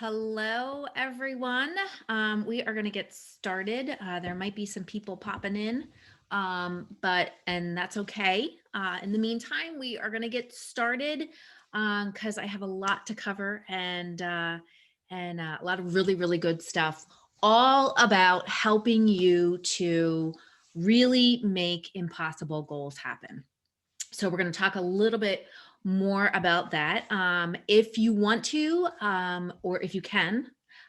Hello, everyone. We are going to get started. There might be some people popping in, and that's okay. In the meantime, we are going to get started because I have a lot to cover and a lot of really, really good stuff, all about helping you to really make impossible goals happen. So we're going to talk a little bit more about that. If you want to, or if you can,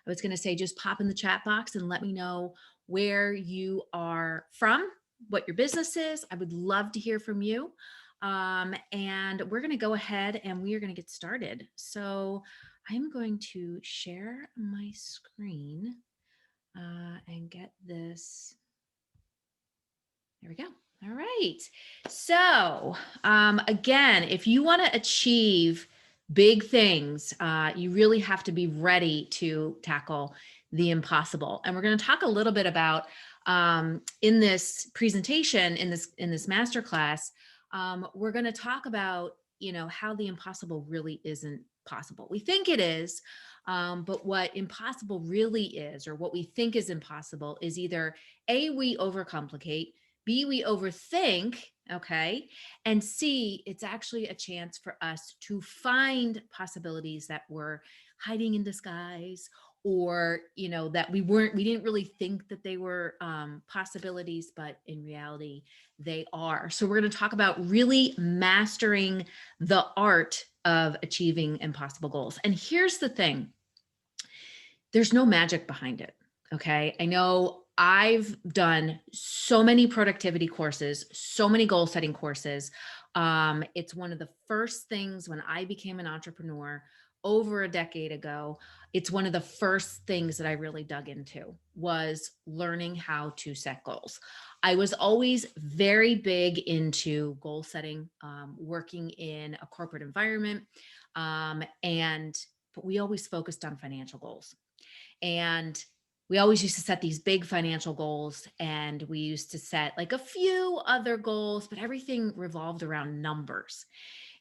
I was going to say just pop in the chat box and let me know where you are from, what your business is. I would love to hear from you. And we're going to go ahead and we are going to get started. So I'm going to share my screen and get this. There we go. All right. So again, if you want to achieve big things, you really have to be ready to tackle the impossible. And we're going to talk a little bit about in this presentation, in this masterclass, we're going to talk about how the impossible really isn't possible. We think it is, but what impossible really is, or what we think is impossible, is either A, we overcomplicate, B, we overthink, okay? And C, it's actually a chance for us to find possibilities that were hiding in disguise, or that we didn't really think that they were possibilities, but in reality they are. So we're going to talk about really mastering the art of achieving impossible goals. And here's the thing, there's no magic behind it. Okay. I know I've done so many productivity courses, so many goal setting courses. It's one of the first things when I became an entrepreneur over a decade ago. It's one of the first things that I really dug into was learning how to set goals. I was always very big into goal setting, working in a corporate environment, but we always focused on financial goals. And we always used to set these big financial goals, and we used to set like a few other goals, but everything revolved around numbers.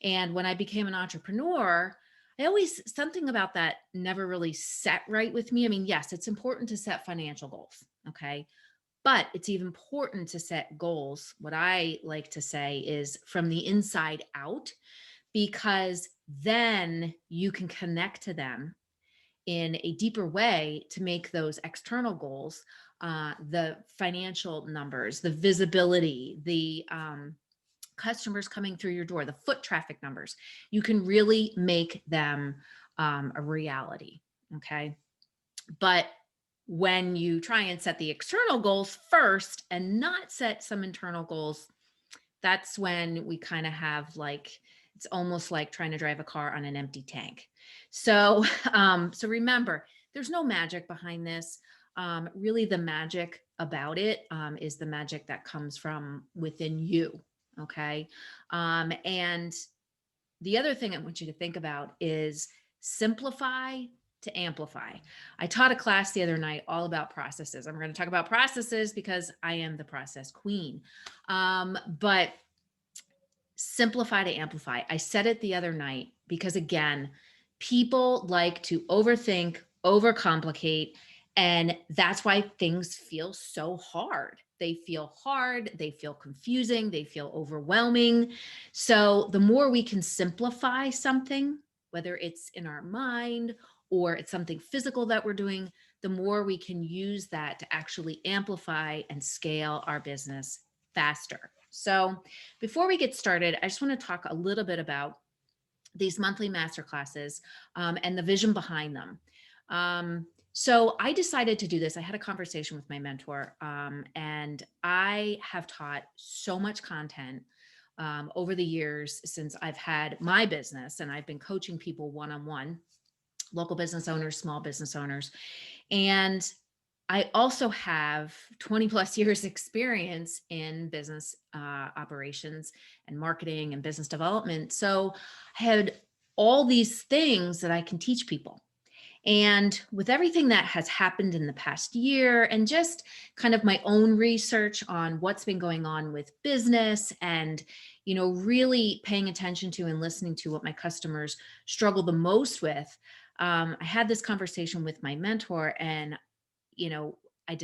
And when I became an entrepreneur, something about that never really set right with me. I mean, yes, it's important to set financial goals, okay? But it's even important to set goals. What I like to say is from the inside out, because then you can connect to them in a deeper way to make those external goals, the financial numbers, the visibility, the customers coming through your door, the foot traffic numbers, you can really make them a reality. Okay. But when you try and set the external goals first and not set some internal goals, that's when we kind of have it's almost like trying to drive a car on an empty tank. So, so remember, there's no magic behind this. Really, the magic about it is the magic that comes from within you. Okay. And the other thing I want you to think about is simplify to amplify. I taught a class the other night all about processes. I'm going to talk about processes because I am the process queen. But simplify to amplify. I said it the other night because, again, people like to overthink, overcomplicate, and that's why things feel so hard. They feel hard, they feel confusing, they feel overwhelming. So the more we can simplify something, whether it's in our mind or it's something physical that we're doing, the more we can use that to actually amplify and scale our business faster. So before we get started, I just want to talk a little bit about these monthly masterclasses and the vision behind them. So I decided to do this. I had a conversation with my mentor, and I have taught so much content over the years since I've had my business, and I've been coaching people one-on-one, local business owners, small business owners. And I also have 20 plus years experience in business operations and marketing and business development. So I had all these things that I can teach people. And with everything that has happened in the past year and just kind of my own research on what's been going on with business and, really paying attention to and listening to what my customers struggle the most with, I had this conversation with my mentor, and you know, I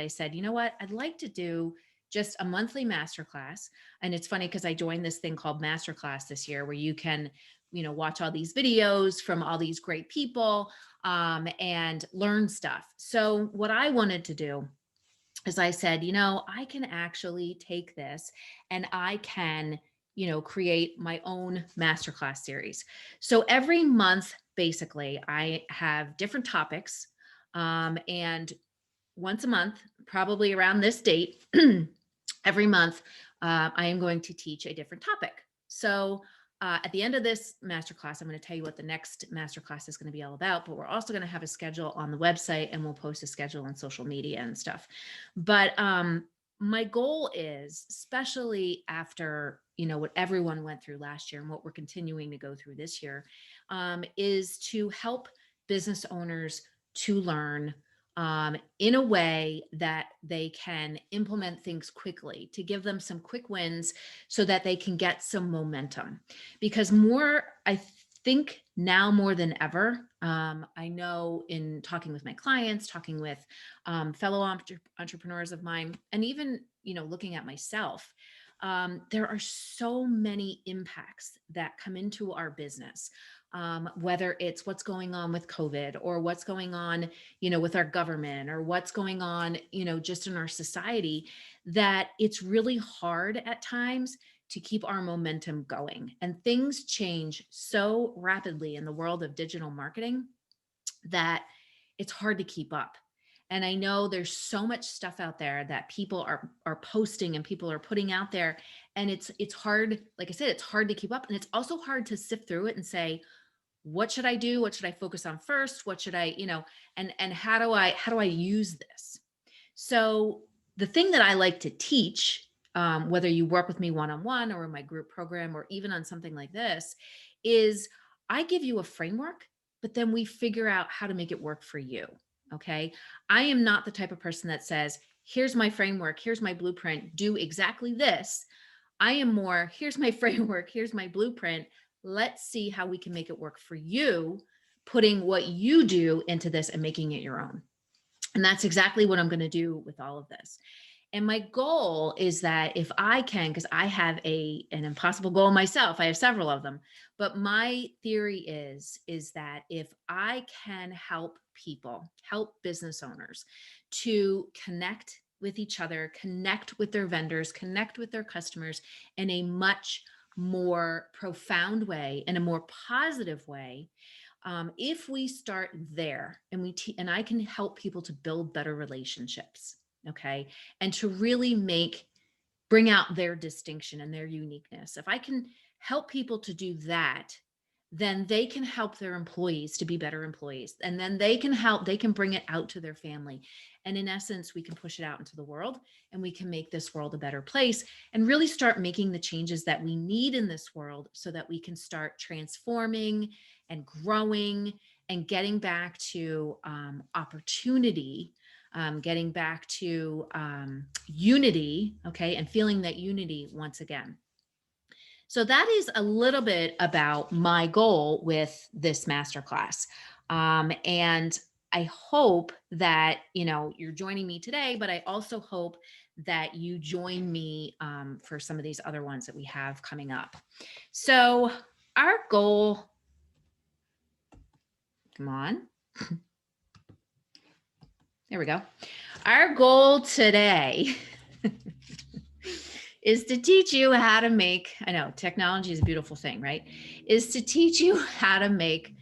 said, you know what, I'd like to do just a monthly masterclass. And it's funny because I joined this thing called Masterclass this year where you can, watch all these videos from all these great people, and learn stuff. So what I wanted to do is I said, I can actually take this and I can, create my own masterclass series. So every month, basically, I have different topics. And once a month, probably around this date, every month, I am going to teach a different topic. So at the end of this masterclass, I'm going to tell you what the next masterclass is going to be all about, but we're also going to have a schedule on the website and we'll post a schedule on social media and stuff. But my goal is, especially after, what everyone went through last year and what we're continuing to go through this year, is to help business owners to learn in a way that they can implement things quickly, to give them some quick wins so that they can get some momentum. Because I think now more than ever, I know in talking with my clients, talking with fellow entrepreneurs of mine, and even, looking at myself, there are so many impacts that come into our business, whether it's what's going on with COVID or what's going on, with our government or what's going on, just in our society, that it's really hard at times to keep our momentum going. And things change so rapidly in the world of digital marketing that it's hard to keep up. And I know there's so much stuff out there that people are posting and people are putting out there. And it's hard, like I said, it's hard to keep up. And it's also hard to sift through it and say, what should I do? What should I focus on first? What should I, and how do I use this? So the thing that I like to teach, whether you work with me one-on-one or in my group program or even on something like this, is I give you a framework, but then we figure out how to make it work for you. Okay. I am not the type of person that says, here's my framework, here's my blueprint, do exactly this. I am more, here's my framework, here's my blueprint. Let's see how we can make it work for you, putting what you do into this and making it your own. And that's exactly what I'm going to do with all of this. And my goal is that if I can, because I have an impossible goal myself, I have several of them, but my theory is that if I can help people, help business owners to connect with each other, connect with their vendors, connect with their customers in a much more profound way, in a more positive way, if we start there and and I can help people to build better relationships, okay, and to really bring out their distinction and their uniqueness. If I can help people to do that, then they can help their employees to be better employees. And then they can bring it out to their family. And in essence, we can push it out into the world and we can make this world a better place and really start making the changes that we need in this world so that we can start transforming and growing and getting back to opportunity, getting back to unity, okay, and feeling that unity once again. So that is a little bit about my goal with this masterclass. And I hope that, you're joining me today, but I also hope that you join me for some of these other ones that we have coming up. So our goal, come on. There we go. Our goal today is to teach you how to make, I know technology is a beautiful thing, right? Is to teach you how to make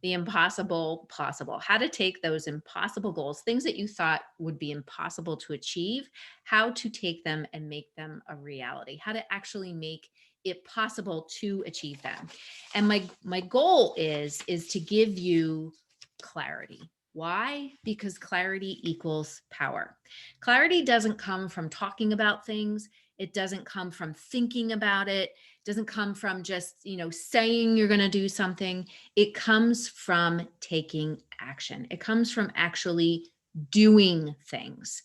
the impossible possible, how to take those impossible goals, things that you thought would be impossible to achieve, how to take them and make them a reality, how to actually make it possible to achieve them. And my goal is to give you clarity. Why? Because clarity equals power. Clarity doesn't come from talking about things. It doesn't come from thinking about it. It doesn't come from just, saying you're going to do something. It comes from taking action. It comes from actually doing things.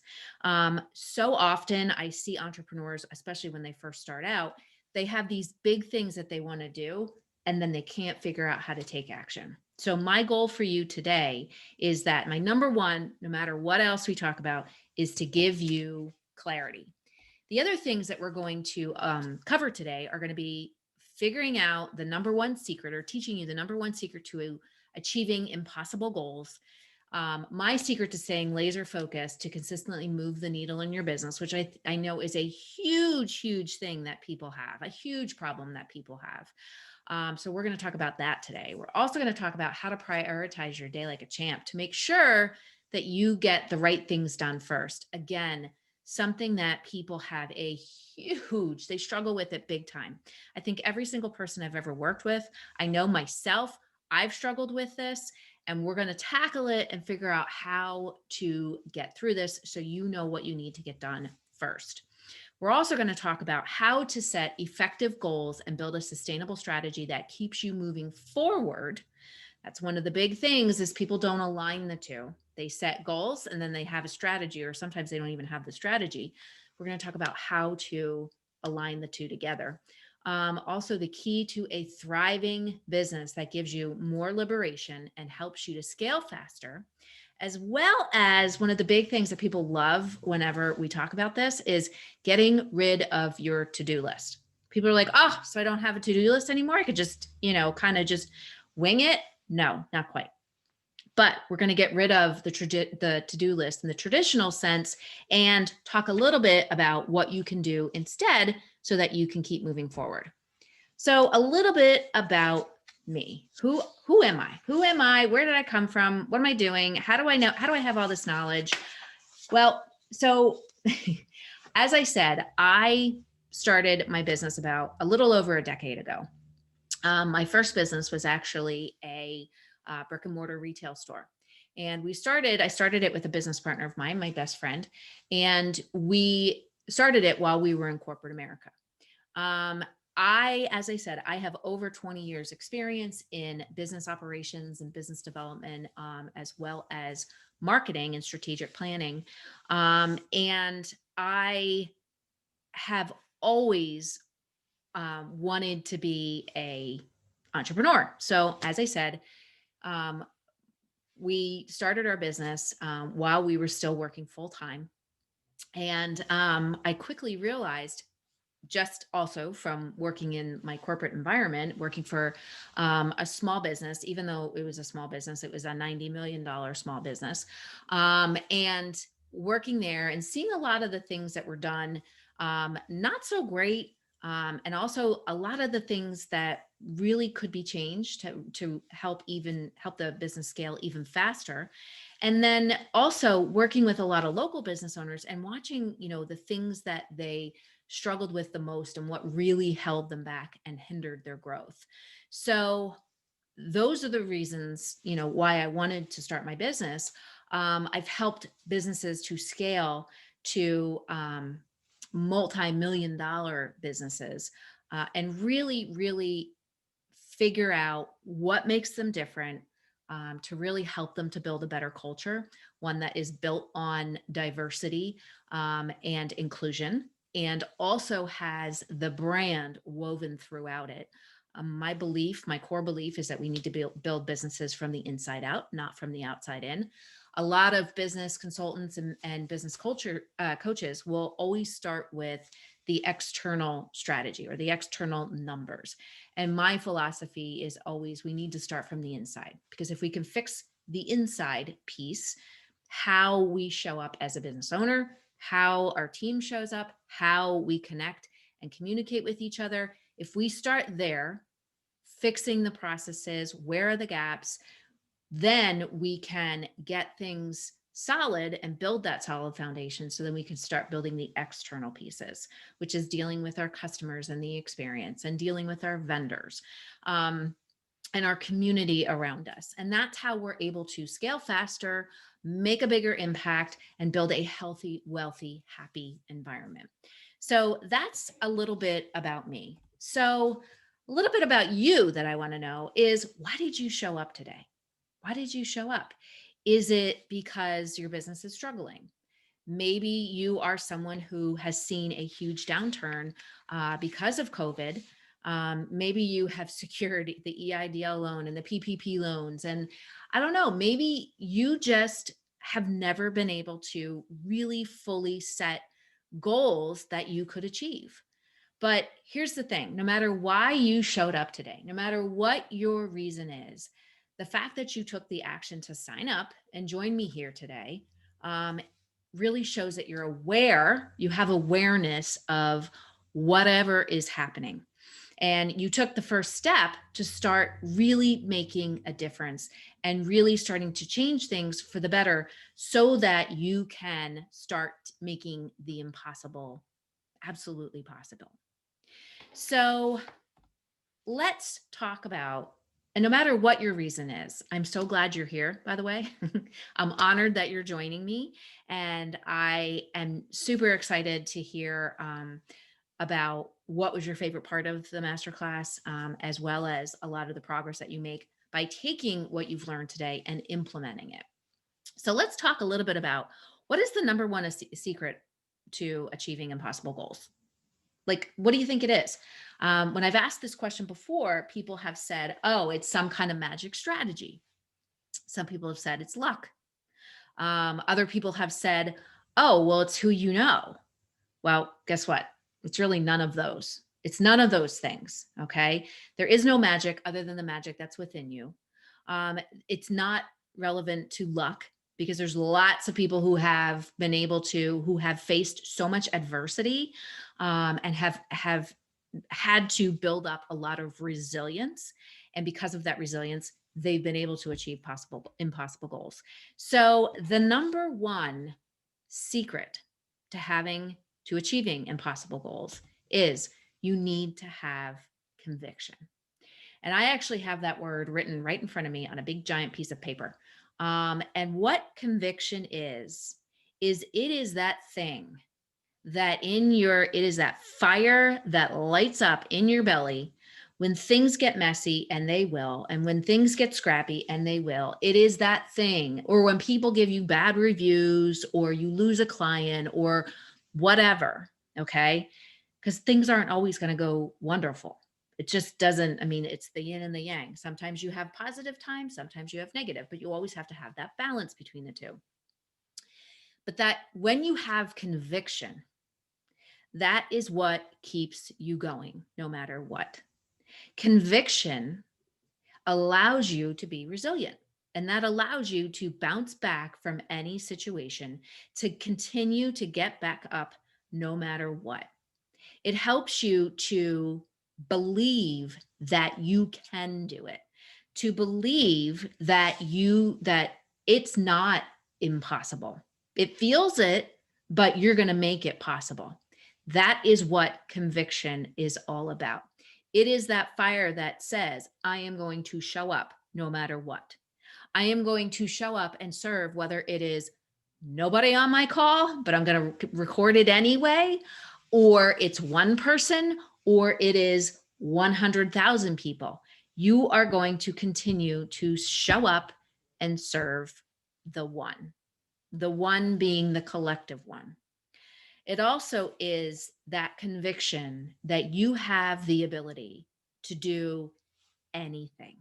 So often I see entrepreneurs, especially when they first start out, they have these big things that they want to do, and then they can't figure out how to take action. So my goal for you today is that my number one, no matter what else we talk about, is to give you clarity. The other things that we're going to cover today are going to be figuring out the number one secret, or teaching you the number one secret to achieving impossible goals. My secret to staying laser focused to consistently move the needle in your business, which I know is a huge, huge thing that people have, a huge problem that people have. So we're going to talk about that today. We're also going to talk about how to prioritize your day like a champ to make sure that you get the right things done first. Again, something that people have they struggle with it big time. I think every single person I've ever worked with, I know myself, I've struggled with this, and we're going to tackle it and figure out how to get through this so you know what you need to get done first. We're also going to talk about how to set effective goals and build a sustainable strategy that keeps you moving forward. That's one of the big things, is people don't align the two. They set goals and then they have a strategy, or sometimes they don't even have the strategy. We're going to talk about how to align the two together. Also, the key to a thriving business that gives you more liberation and helps you to scale faster, as well as one of the big things that people love whenever we talk about this is getting rid of your to-do list. People are like, oh, so I don't have a to-do list anymore. I could just, kind of just wing it. No, not quite. But we're going to get rid of the to-do list in the traditional sense and talk a little bit about what you can do instead so that you can keep moving forward. So a little bit about me. Who am I? Who am I? Where did I come from? What am I doing? How do I know? How do I have all this knowledge? Well, so as I said, I started my business about a little over a decade ago. My first business was actually a brick and mortar retail store. And I started it with a business partner of mine, my best friend, and we started it while we were in corporate America. Um, as I said, I have over 20 years experience in business operations and business development, as well as marketing and strategic planning. And I have always wanted to be a entrepreneur. So as I said, um, we started our business while we were still working full time. And I quickly realized, just also from working in my corporate environment, working for a small business, even though it was a small business, it was a $90 million small business. And working there and seeing a lot of the things that were done not so great. And also a lot of the things that really could be changed to help the business scale even faster. And then also working with a lot of local business owners and watching, the things that they struggled with the most and what really held them back and hindered their growth. So those are the reasons, why I wanted to start my business. I've helped businesses to scale to multi-million dollar businesses and really, really figure out what makes them different, to really help them to build a better culture, one that is built on diversity and inclusion, and also has the brand woven throughout it. My core belief is that we need to build businesses from the inside out, not from the outside in. A lot of business consultants and business culture coaches will always start with the external strategy or the external numbers. And my philosophy is always, we need to start from the inside, because if we can fix the inside piece, how we show up as a business owner, how our team shows up, how we connect and communicate with each other. If we start there, fixing the processes, where are the gaps, then we can get things solid and build that solid foundation. So then we can start building the external pieces, which is dealing with our customers and the experience and dealing with our vendors. And our community around us. And that's how we're able to scale faster, make a bigger impact, and build a healthy, wealthy, happy environment. So that's a little bit about me. So a little bit about you that I want to know is, why did you show up today? Why did you show up? Is it because your business is struggling? Maybe you are someone who has seen a huge downturn because of COVID. Maybe you have secured the EIDL loan and the PPP loans. And I don't know, maybe you just have never been able to really fully set goals that you could achieve. But here's the thing, no matter why you showed up today, no matter what your reason is, the fact that you took the action to sign up and join me here today um, really shows that you're aware, you have awareness of whatever is happening. And you took the first step to start really making a difference and really starting to change things for the better so that you can start making the impossible absolutely possible. So let's talk about, and no matter what your reason is, I'm so glad you're here, by the way. I'm honored that you're joining me. And I am super excited to hear about what was your favorite part of the masterclass, as well as a lot of the progress that you make by taking what you've learned today and implementing it. So let's talk a little bit about what is the number one secret to achieving impossible goals? Like, what do you think it is? When I've asked this question before, people have said, oh, it's some kind of magic strategy. Some people have said it's luck. Other people have said, oh, well, it's who you know. Well, guess what? It's really none of those. It's none of those things. Okay. There is no magic other than the magic that's within you. It's not relevant to luck because there's lots of people who have been able to, who have faced so much adversity and have had to build up a lot of resilience. And because of that resilience, they've been able to achieve impossible goals. So the number one secret to achieving impossible goals is you need to have conviction. And I actually have that word written right in front of me on a big giant piece of paper. And what conviction is it is that thing that it is that fire that lights up in your belly when things get messy, and they will, and when things get scrappy, and they will. It is that thing, or when people give you bad reviews, or you lose a client, or whatever, okay? Because things aren't always going to go wonderful. It just doesn't, I mean, it's the yin and the yang. Sometimes you have positive times, sometimes you have negative, but you always have to have that balance between the two. But that when you have conviction, that is what keeps you going no matter what. Conviction allows you to be resilient, and that allows you to bounce back from any situation, to continue to get back up no matter what. It helps you to believe that you can do it, to believe that it's not impossible. It feels it, but you're going to make it possible. That is what conviction is all about. It is that fire that says, I am going to show up no matter what. I am going to show up and serve, whether it is nobody on my call, but I'm going to record it anyway, or it's one person, or it is 100,000 people. You are going to continue to show up and serve the one being the collective one. It also is that conviction that you have the ability to do anything.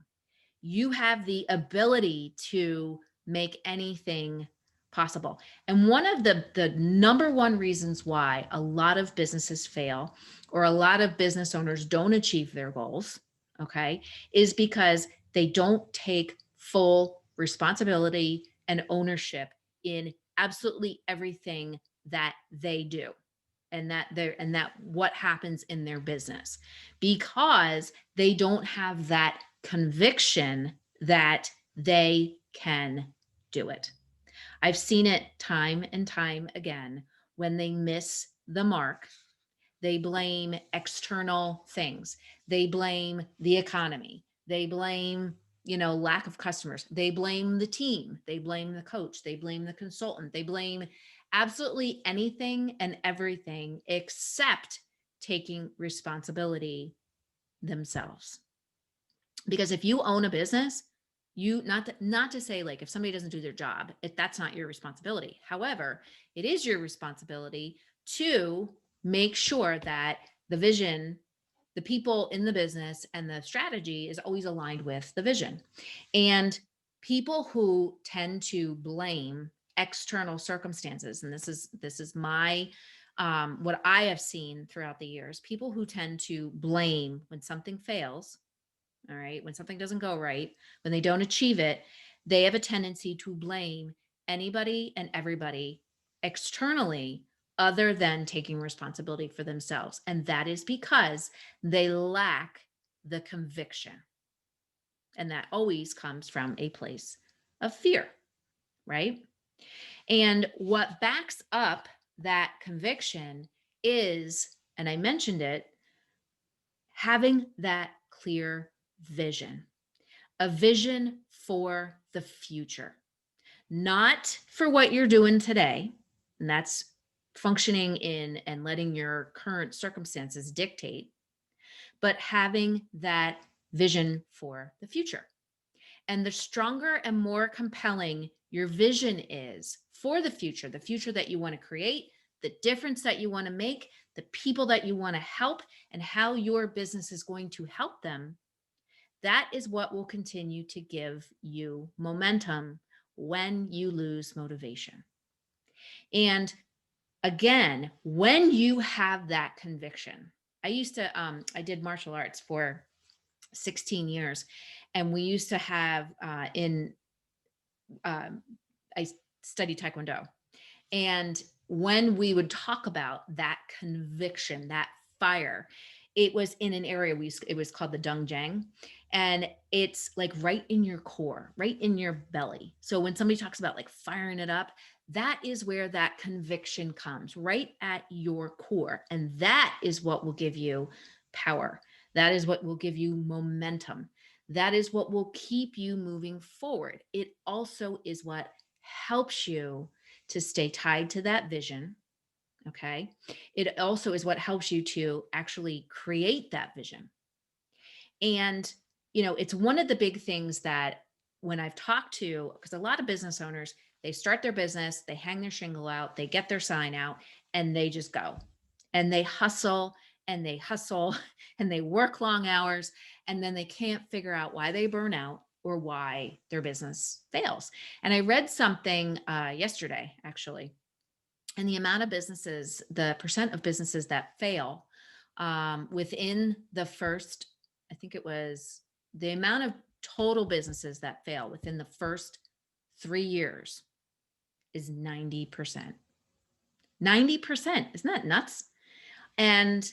You have the ability to make anything possible. And one of the number one reasons why a lot of businesses fail, or a lot of business owners don't achieve their goals, okay, is because they don't take full responsibility and ownership in absolutely everything that they do, and that what happens in their business, because they don't have that conviction that they can do it. I've seen it time and time again. When they miss the mark, they blame external things. They blame the economy. They blame, lack of customers. They blame the team. They blame the coach. They blame the consultant. They blame absolutely anything and everything except taking responsibility themselves. Because if you own a business, you not to say, like, if somebody doesn't do their job, if that's not your responsibility. However, it is your responsibility to make sure that the vision The people in the business and the strategy is always aligned with the vision. And people who tend to blame external circumstances, and this is my what I have seen throughout the years, people who tend to blame when something fails, all right, when something doesn't go right, when they don't achieve it, they have a tendency to blame anybody and everybody externally other than taking responsibility for themselves. And that is because they lack the conviction. And that always comes from a place of fear, right? And what backs up that conviction is, and I mentioned it, having that clear vision, a vision for the future, not for what you're doing today. And that's functioning in and letting your current circumstances dictate, but having that vision for the future. And the stronger and more compelling your vision is for the future that you want to create, the difference that you want to make, the people that you want to help, and how your business is going to help them, that is what will continue to give you momentum when you lose motivation. And again, when you have that conviction, I did martial arts for 16 years, and we used to have um, I studied Taekwondo. And when we would talk about that conviction, that fire, it was in an area it was called the Dungjang. And it's like right in your core, right in your belly. So when somebody talks about like firing it up, that is where that conviction comes, right at your core. And that is what will give you power. That is what will give you momentum. That is what will keep you moving forward. It also is what helps you to stay tied to that vision. Okay. It also is what helps you to actually create that vision. And, it's one of the big things that when I've talked to, because a lot of business owners, they start their business, they hang their shingle out, they get their sign out, and they just go and they hustle and they hustle and they work long hours. And then they can't figure out why they burn out or why their business fails. And I read something yesterday, actually, and the amount of businesses, the percent of businesses that fail within the first, I think it was the amount of total businesses that fail within the first 3 years is 90%. 90%. Isn't that nuts? And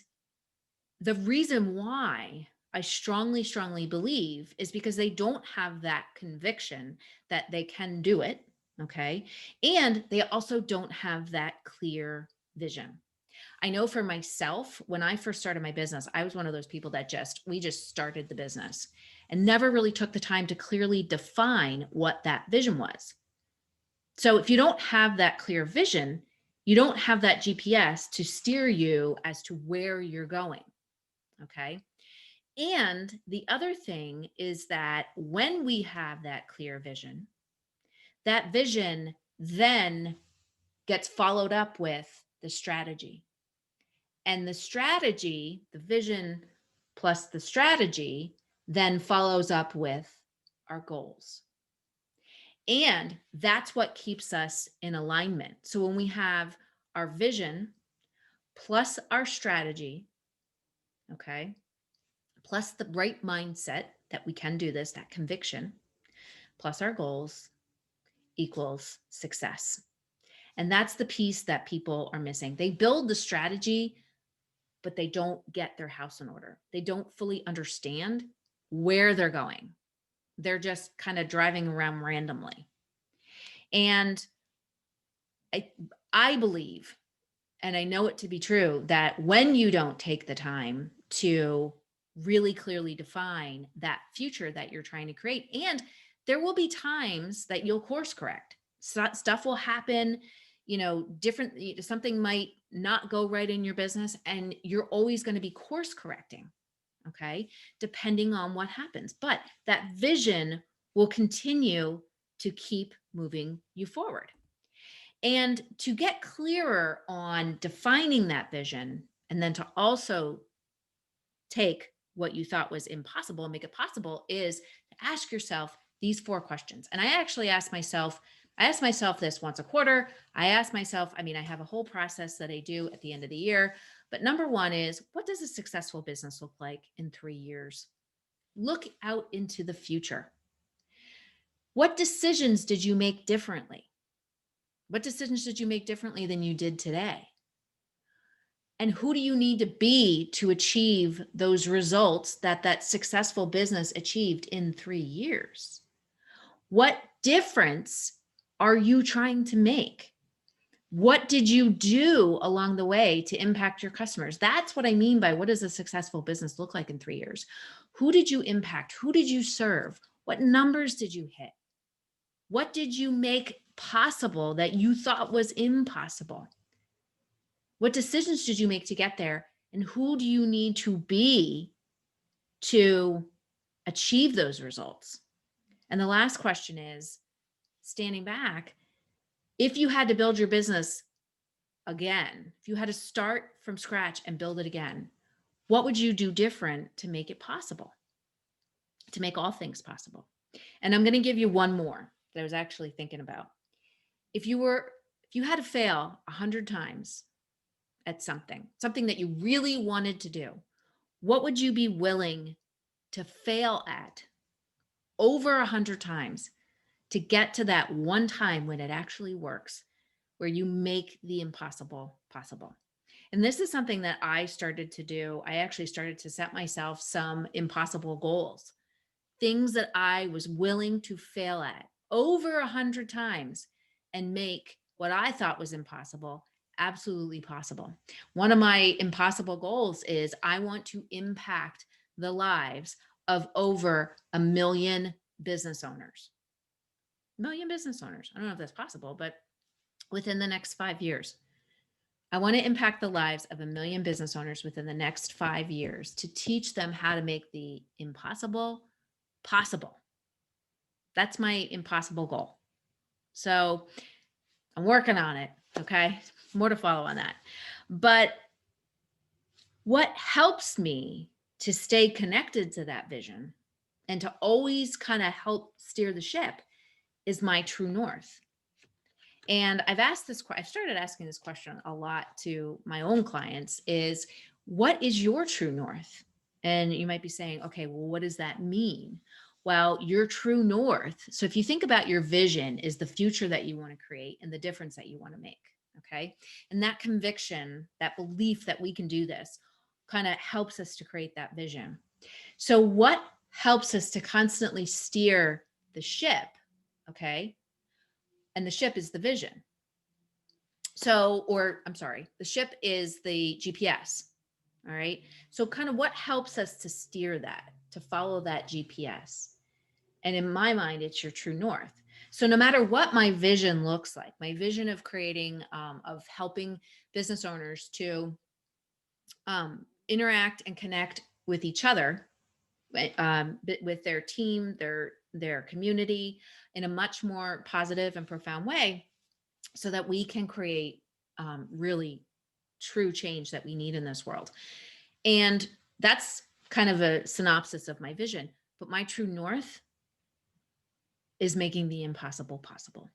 the reason why I strongly, strongly believe is because they don't have that conviction that they can do it. Okay. And they also don't have that clear vision. I know for myself, when I first started my business, I was one of those people that we just started the business and never really took the time to clearly define what that vision was. So if you don't have that clear vision, you don't have that GPS to steer you as to where you're going. Okay. And the other thing is that when we have that clear vision, that vision then gets followed up with the strategy. And the strategy, the vision plus the strategy, then follows up with our goals. And that's what keeps us in alignment. So when we have our vision plus our strategy, okay, plus the right mindset that we can do this, that conviction, plus our goals equals success. And that's the piece that people are missing. They build the strategy, but they don't get their house in order. They don't fully understand where they're going. They're just kind of driving around randomly. And I believe, and I know it to be true, that when you don't take the time to really clearly define that future that you're trying to create, and there will be times that you'll course correct. Stuff will happen, different, something might not go right in your business, and you're always going to be course correcting, okay, depending on what happens. But that vision will continue to keep moving you forward. And to get clearer on defining that vision, and then to also take what you thought was impossible and make it possible is to ask yourself these 4 questions. And I ask myself this once a quarter. I ask myself, I mean, I have a whole process that I do at the end of the year. But number one is, what does a successful business look like in 3 years? Look out into the future. What decisions did you make differently? What decisions did you make differently than you did today? And who do you need to be to achieve those results that that successful business achieved in 3 years? What difference are you trying to make? What did you do along the way to impact your customers? That's what I mean by, what does a successful business look like in 3 years? Who did you impact? Who did you serve? What numbers did you hit? What did you make possible that you thought was impossible? What decisions did you make to get there? And who do you need to be to achieve those results? And the last question is, standing back, if you had to build your business again, if you had to start from scratch and build it again, what would you do different to make it possible, to make all things possible? And I'm going to give you one more that I was actually thinking about. If you had to fail 100 times at something that you really wanted to do, what would you be willing to fail at over 100 times to get to that one time when it actually works, where you make the impossible possible? And this is something that I started to do. I actually started to set myself some impossible goals, things that I was willing to fail at over 100 times and make what I thought was impossible absolutely possible. One of my impossible goals is, I want to impact the lives of over 1 million business owners. 1 million business owners. I don't know if that's possible, but within the next 5 years, I want to impact the lives of 1 million business owners within the next 5 years, to teach them how to make the impossible possible. That's my impossible goal. So I'm working on it. Okay. More to follow on that. But what helps me to stay connected to that vision and to always kind of help steer the ship is my true north. And I've started asking this question a lot to my own clients, is, what is your true north? And you might be saying, okay, well, what does that mean? Well, your true north. So if you think about your vision is the future that you want to create and the difference that you want to make. Okay. And that conviction, that belief that we can do this, kind of helps us to create that vision. So what helps us to constantly steer the ship? Okay. And the ship is the vision. The ship is the GPS. All right. So kind of what helps us to steer that, to follow that GPS? And in my mind, it's your true north. So no matter what my vision looks like, my vision of creating, of helping business owners to interact and connect with each other, with their team, their community, in a much more positive and profound way, so that we can create really true change that we need in this world. And that's kind of a synopsis of my vision. But my true north is making the impossible possible.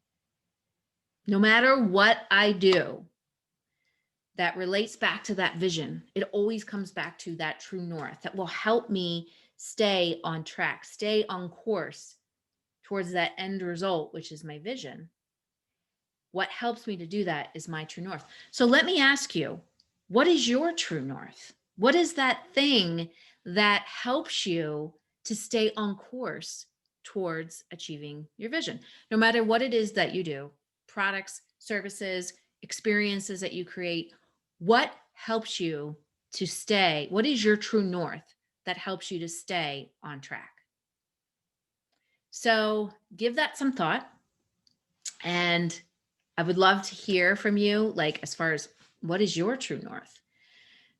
No matter what I do that relates back to that vision, it always comes back to that true north that will help me stay on track, stay on course towards that end result, which is my vision. What helps me to do that is my true north. So let me ask you, what is your true north? What is that thing that helps you to stay on course towards achieving your vision? No matter what it is that you do, products, services, experiences that you create, what helps you to stay? What is your true north that helps you to stay on track? So give that some thought. And I would love to hear from you, like, as far as, what is your true north?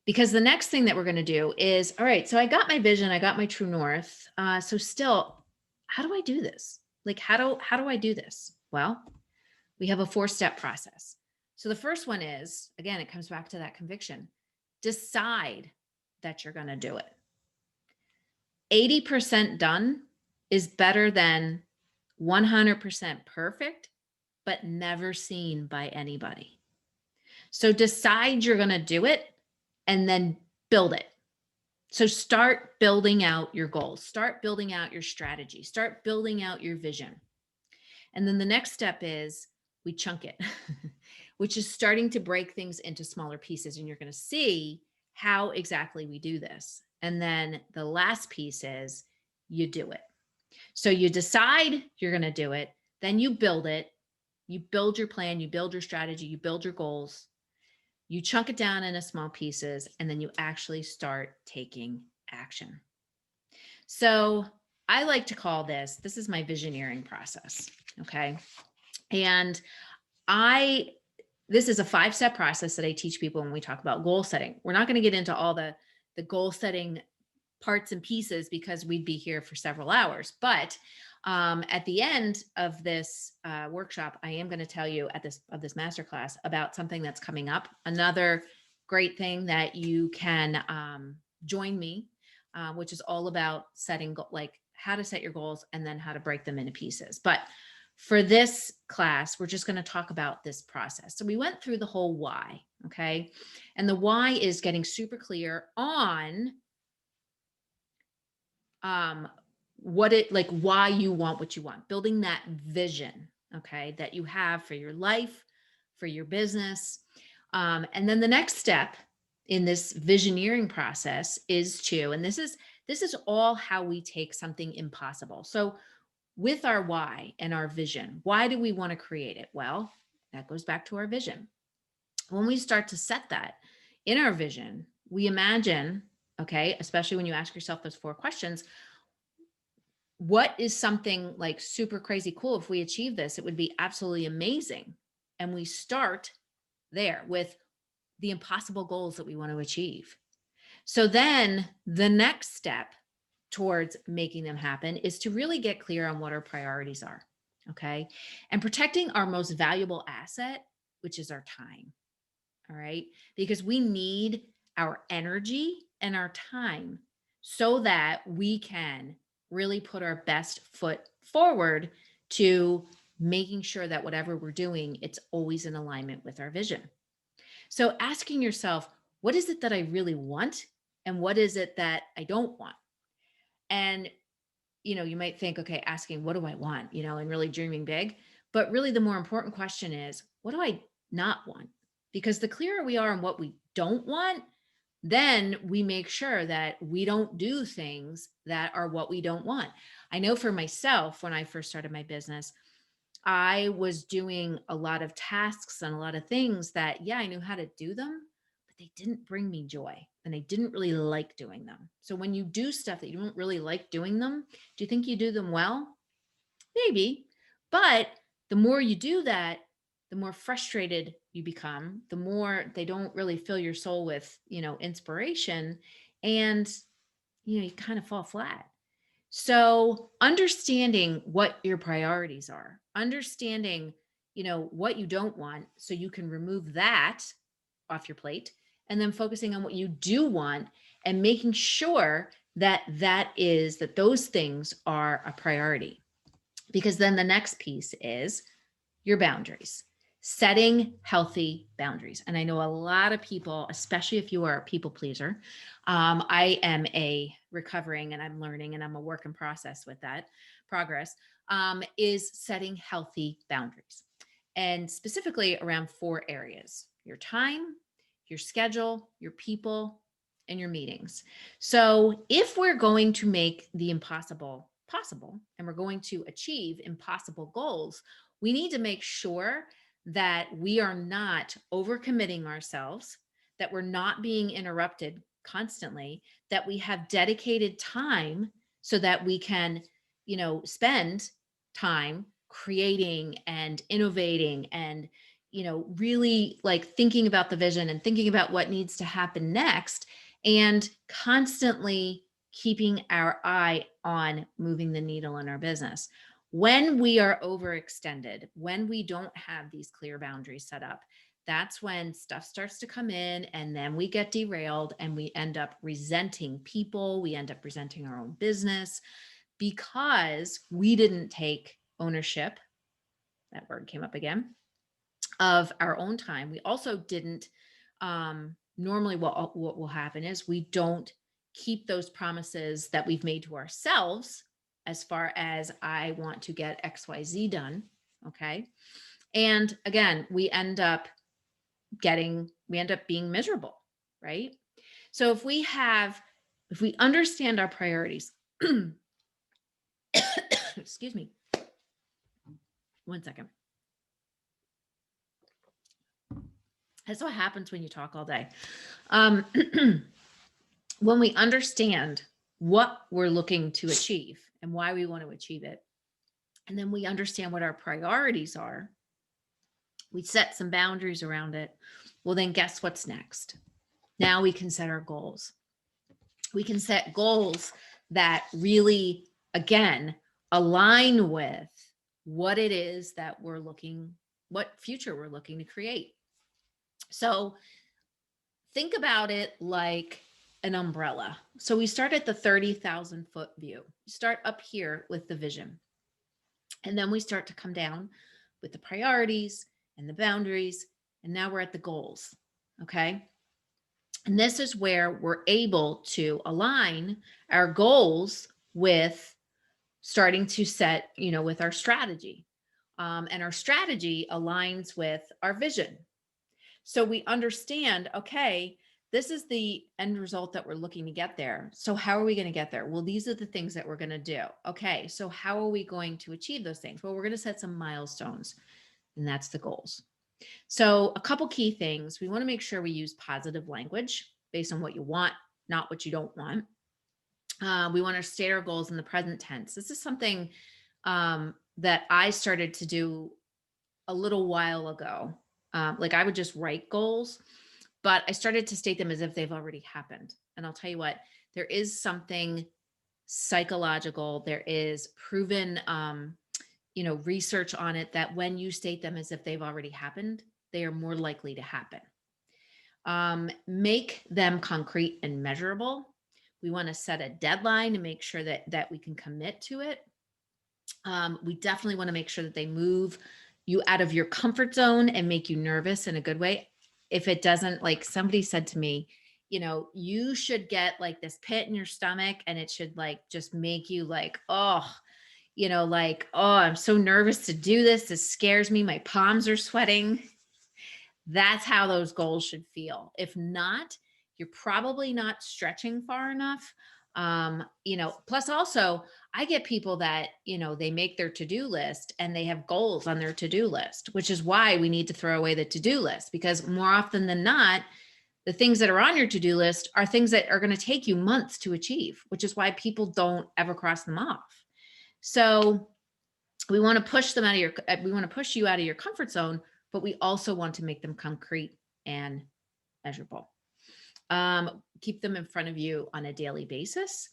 Because the next thing that we're going to do is, all right, so I got my vision, I got my true north. So still, how do I do this? Like, how do I do this? Well, we have a 4-step process. So the first one is, again, it comes back to that conviction. Decide that you're going to do it. 80% done is better than 100% perfect, but never seen by anybody. So decide you're going to do it and then build it. So start building out your goals, start building out your strategy, start building out your vision. And then the next step is we chunk it, which is starting to break things into smaller pieces. And you're going to see how exactly we do this. And then the last piece is you do it. So you decide you're going to do it, then you build it, you build your plan, you build your strategy, you build your goals, you chunk it down into small pieces, and then you actually start taking action. So I like to call this is my visioneering process. Okay. And this is a 5-step process that I teach people when we talk about goal setting. We're not going to get into all the goal setting parts and pieces because we'd be here for several hours. But at the end of this workshop, I am going to tell you this masterclass about something that's coming up. Another great thing that you can join me, which is all about setting like how to set your goals and then how to break them into pieces. But for this class, we're just going to talk about this process. So we went through the whole why, okay? And the why is getting super clear on why you want what you want, building that vision, okay, that you have for your life, for your business. And then the next step in this visioneering process is and this is all how we take something impossible. So with our why and our vision, why do we want to create it? Well, that goes back to our vision. When we start to set that in our vision, we imagine, okay, especially when you ask yourself those 4 questions, what is something like super crazy cool? If we achieve this, it would be absolutely amazing. And we start there with the impossible goals that we want to achieve. So then the next step towards making them happen is to really get clear on what our priorities are. Okay. And protecting our most valuable asset, which is our time. All right. Because we need our energy and our time so that we can really put our best foot forward to making sure that whatever we're doing, it's always in alignment with our vision. So asking yourself, what is it that I really want? And what is it that I don't want? And, you might think, okay, asking, what do I want? And really dreaming big. But really the more important question is, what do I not want? Because the clearer we are on what we don't want, then we make sure that we don't do things that are what we don't want. I know for myself, when I first started my business, I was doing a lot of tasks and a lot of things that, yeah, I knew how to do them, but they didn't bring me joy and I didn't really like doing them. So when you do stuff that you don't really like doing them, do you think you do them well? Maybe. But the more you do that, the more frustrated you become, the more they don't really fill your soul with, inspiration. And, you kind of fall flat. So understanding what your priorities are, understanding, what you don't want so you can remove that off your plate and then focusing on what you do want and making sure that those things are a priority. Because then the next piece is your boundaries, setting healthy boundaries. And I know a lot of people, especially if you are a people pleaser, I am a recovering and I'm learning and I'm a work in process with that progress, is setting healthy boundaries. And specifically around 4 areas: your time, your schedule, your people, and your meetings. So if we're going to make the impossible possible and we're going to achieve impossible goals, we need to make sure that we are not overcommitting ourselves, that we're not being interrupted constantly, that we have dedicated time so that we can, spend time creating and innovating and, really like thinking about the vision and thinking about what needs to happen next and constantly keeping our eye on moving the needle in our business. When we are overextended, when we don't have these clear boundaries set up, that's when stuff starts to come in, and then we get derailed and we end up resenting people. We end up resenting our own business because we didn't take ownership. That word came up again, of our own time. We also didn't, normally what will happen is we don't keep those promises that we've made to ourselves as far as I want to get XYZ done. Okay. And again, we end up being miserable, right? So if we understand our priorities, excuse me, one second. That's what happens when you talk all day. Um, when we understand what we're looking to achieve and why we want to achieve it, and then we understand what our priorities are, we set some boundaries around it. Well, then guess what's next? Now we can set our goals. We can set goals that really, again, align with what it is that what future we're looking to create. So think about it like an umbrella. So we start at the 30,000 foot view. We start up here with the vision. And then we start to come down with the priorities and the boundaries. And now we're at the goals. Okay. And this is where we're able to align our goals with starting to set, with our strategy. And our strategy aligns with our vision. So we understand, okay, this is the end result that we're looking to get there. So how are we going to get there? Well, these are the things that we're going to do. Okay, so how are we going to achieve those things? Well, we're going to set some milestones, and that's the goals. So a couple key things. We want to make sure we use positive language based on what you want, not what you don't want. We want to state our goals in the present tense. This is something that I started to do a little while ago. Like I would just write goals, but I started to state them as if they've already happened. And I'll tell you what, there is something psychological, there is proven, research on it that when you state them as if they've already happened, they are more likely to happen. Make them concrete and measurable. We want to set a deadline to make sure that we can commit to it. We definitely want to make sure that they move you out of your comfort zone and make you nervous in a good way. If it doesn't, like somebody said to me, you should get like this pit in your stomach and it should like just make you like, oh, I'm so nervous to do this. This scares me. My palms are sweating. That's how those goals should feel. If not, you're probably not stretching far enough. Plus also I get people that, they make their to-do list and they have goals on their to-do list, which is why we need to throw away the to-do list, because more often than not, the things that are on your to-do list are things that are going to take you months to achieve, which is why people don't ever cross them off. So we want to push you out of your comfort zone, but we also want to make them concrete and measurable. Keep them in front of you on a daily basis.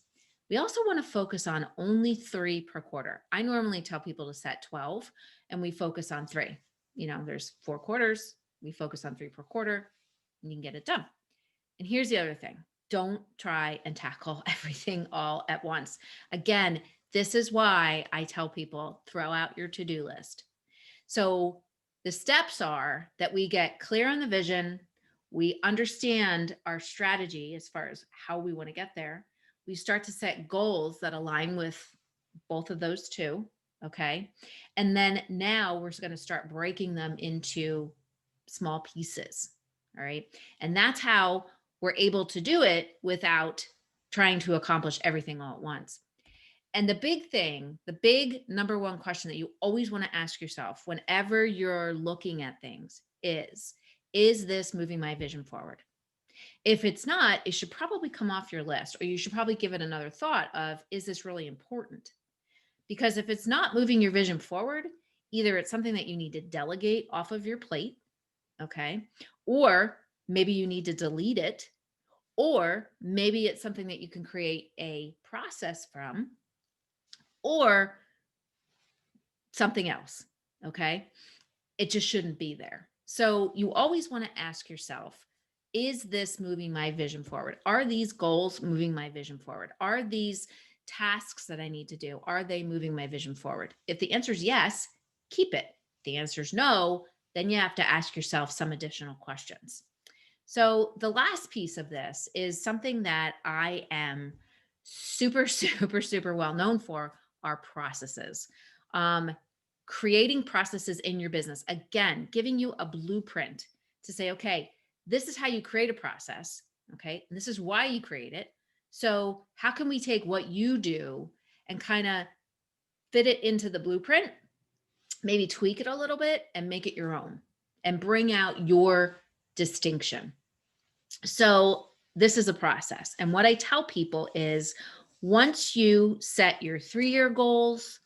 We also want to focus on only 3 per quarter. I normally tell people to set 12 and we focus on 3. There's 4 quarters. We focus on 3 per quarter and you can get it done. And here's the other thing. Don't try and tackle everything all at once. Again, this is why I tell people throw out your to-do list. So the steps are that we get clear on the vision. We understand our strategy as far as how we want to get there. We start to set goals that align with both of those two. Okay. And then now we're going to start breaking them into small pieces. All right. And that's how we're able to do it without trying to accomplish everything all at once. And the big number one question that you always want to ask yourself whenever you're looking at things is this moving my vision forward? If it's not, it should probably come off your list, or you should probably give it another thought of, is this really important? Because if it's not moving your vision forward, either it's something that you need to delegate off of your plate, okay? Or maybe you need to delete it, or maybe it's something that you can create a process from, or something else, okay? It just shouldn't be there. So you always want to ask yourself, is this moving my vision forward? Are these goals moving my vision forward? Are these tasks that I need to do, are they moving my vision forward? If the answer is yes, keep it. If the answer is no, then you have to ask yourself some additional questions. So the last piece of this is something that I am super, super well known for are processes. Um, Creating processes in your business, again, giving you a blueprint to say, okay, this is how you create a process. Okay. And this is why you create it. So how can we take what you do and kind of fit it into the blueprint, maybe tweak it a little bit and make it your own and bring out your distinction? So this is a process. And what I tell people is once you set your 3-year goals,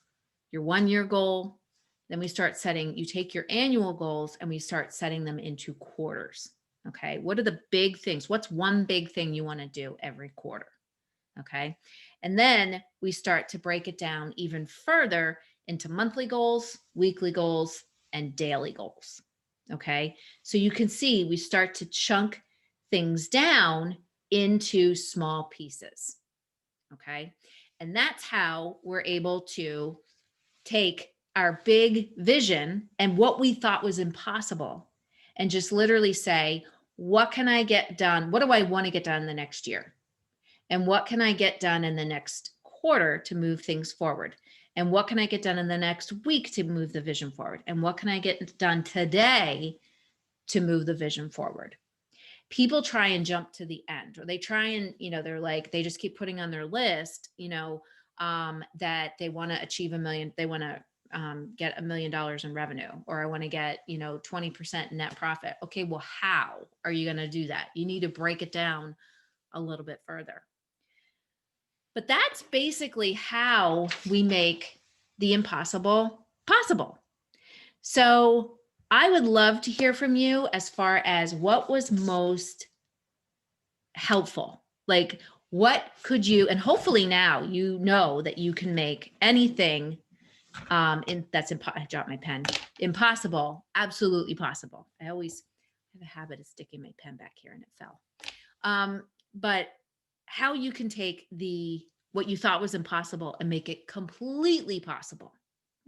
your 1-year goal, then we start setting, you take your annual goals and we start setting them into quarters. Okay. What are the big things? What's one big thing you want to do every quarter? Okay. And then we start to break it down even further into monthly goals, weekly goals, and daily goals. Okay. So you can see we start to chunk things down into small pieces. Okay. And that's how we're able to take our big vision and what we thought was impossible and just literally say, what can I get done? What do I want to get done in the next year? And what can I get done in the next quarter to move things forward? And what can I get done in the next week to move the vision forward? And what can I get done today to move the vision forward? People try and jump to the end, or they try and, they're like, they just keep putting on their list, that they want to achieve a million, they want to get $1 million in revenue, or I want to get, 20% net profit. Okay, well, how are you going to do that? You need to break it down a little bit further. But that's basically how we make the impossible possible. So I would love to hear from you as far as what was most helpful. Like, what could you, and hopefully now you know that you can make anything I dropped my pen, impossible, absolutely possible. I always have a habit of sticking my pen back here and it fell. But how you can take what you thought was impossible and make it completely possible.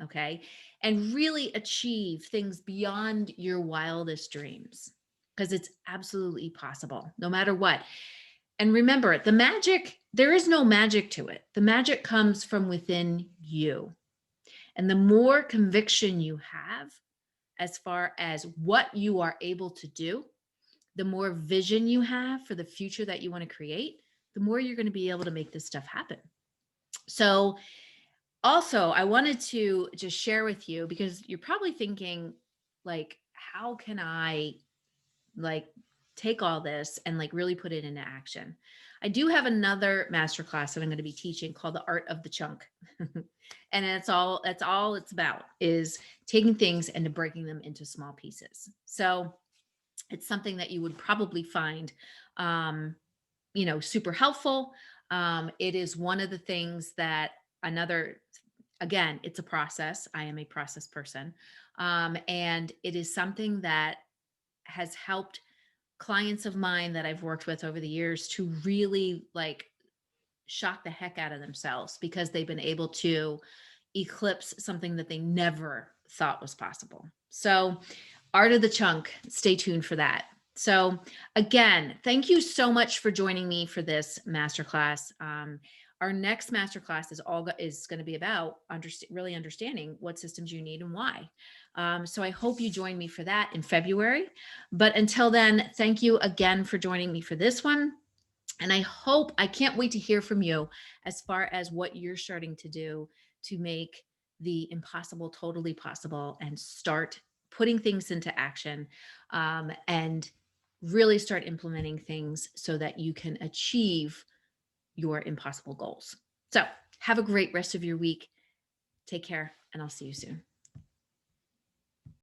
Okay. And really achieve things beyond your wildest dreams, because it's absolutely possible no matter what. And remember, there is no magic to it. The magic comes from within you. And the more conviction you have as far as what you are able to do, the more vision you have for the future that you want to create, the more you're going to be able to make this stuff happen. So also, I wanted to just share with you, because you're probably thinking, like, how can I like take all this and like really put it into action? I do have another masterclass that I'm going to be teaching called The Art of the Chunk. And that's all it's about, is taking things and breaking them into small pieces. So it's something that you would probably find, super helpful. It is one of the things that again, it's a process. I am a process person. And it is something that has helped clients of mine that I've worked with over the years to really like shock the heck out of themselves, because they've been able to eclipse something that they never thought was possible. So, Art of the Chunk, stay tuned for that. So, again, thank you so much for joining me for this masterclass. Our next masterclass is going to be about really understanding what systems you need and why. So I hope you join me for that in February. But until then, thank you again for joining me for this one. And I can't wait to hear from you as far as what you're starting to do to make the impossible totally possible and start putting things into action, and really start implementing things so that you can achieve your impossible goals. So have a great rest of your week. Take care, and I'll see you soon.